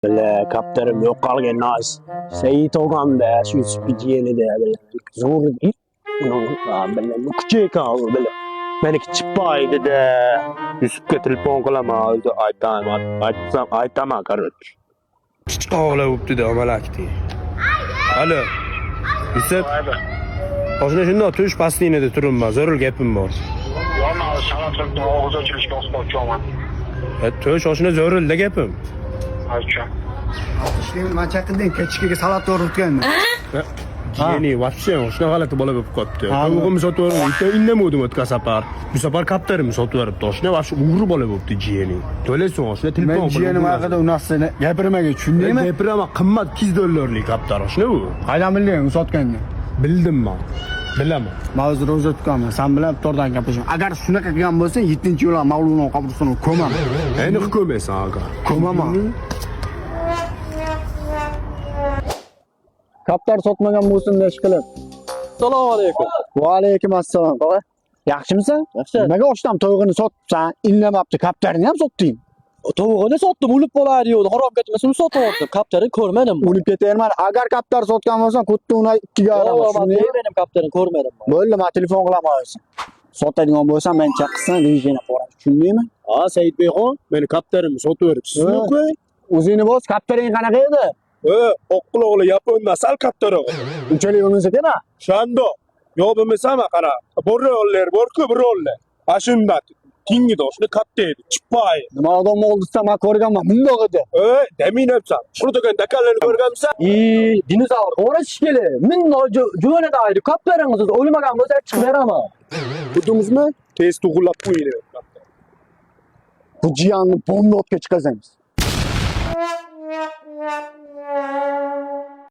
Bile kaptanım yok kalgen naz. Seyit Ogan be, şu Yusuf'u de bile. Zor değil. Bile küçük ağır bile. Benimki çıpaydı de. Yusuf'ka telefon kılama. Aytama kardeş. Oğla uptu da amalakti. Alo. Yusuf. Oşuna şunda oturuş pastine de turunma. Zorul gapim bor. Yana sana Türk'te oğuz açılışka osmoqchiman. Tush oshuna zorul da gapim. Aytcha. Ishlayman mancha qilding kechkiga salat o'rnatganman. Yeni вообще oshuna g'alati bola bo'lib qolibdi. Ha. Tavuğimi sotib yubordim. Bitta indamodim o'tgan safar. Bu safar kaptarimni sotib yuboribdi. Oshuna вообще uğru bola bo'libdi jiyeni. To'laysan oshuna telefon Men jiyanim haqida u narsani gapirmagan tushundingmi? Gapiraman qimmat 200 dollarlik kaptar oshuna bu. Qaydan bilding sotganini? Bildim men. Bilaman. Men hozir ro'za tutganman. Sen bilan to'rdan gaplashaman. Agar shunaqa qilgan bo'lsang 7-yo'la Mavluno qabristoniga ko'maman. Endi ko'maysan aga. Ko'maman. Kaptar sotmagan bo'lsin desh qilib. Assalomu alaykum. Va alaykum assalom. Yaxshimisan? Yaxshi. Nimaga ochdan to'yg'ini sotibsan? Inlamabdi. Kaptarini ham sotding. Tovuğunu sotdim, o'lib qolar yo'qdi. Harom ketmasin, sotdim. Kaptarni ko'rmadim. O'lib ketyapman. Agar kaptar sotgan bo'lsang, xuddi uni 2ga olaman. Benim kaptarni ko'rmadim. Bo'ldi, men telefon qilaman hozir. Sotadigan bo'lsam, men chaqirsan, rejini qo'raman. Tushundingmi? Ha Saidbeyxon, meni kaptarimni sotib yuboribsiz. O'zingni bo'z, kaptaring qanaqa edi? Oqqulog'li yapondan sal kattaroq. Unchalik bo'lmasa dema. Shando. Yo bo'lmasama qara. Borroller bor-ku, borroller. Ashunda tingi doshni katta edi, chippay. Nima odam oldisa men ko'rganman, bundoq edi. Demin hepsan. Shuni degan dakallarni ko'rganmisan? Dinozavr qo'rash keli. Men jo'nada aydi. Kaptaringiz o'lmagan bo'lsa chiqib beraman. Budingizmi? Tez tug'ilib qo'ying. Bu jiyanni bomba olib chiqasangiz.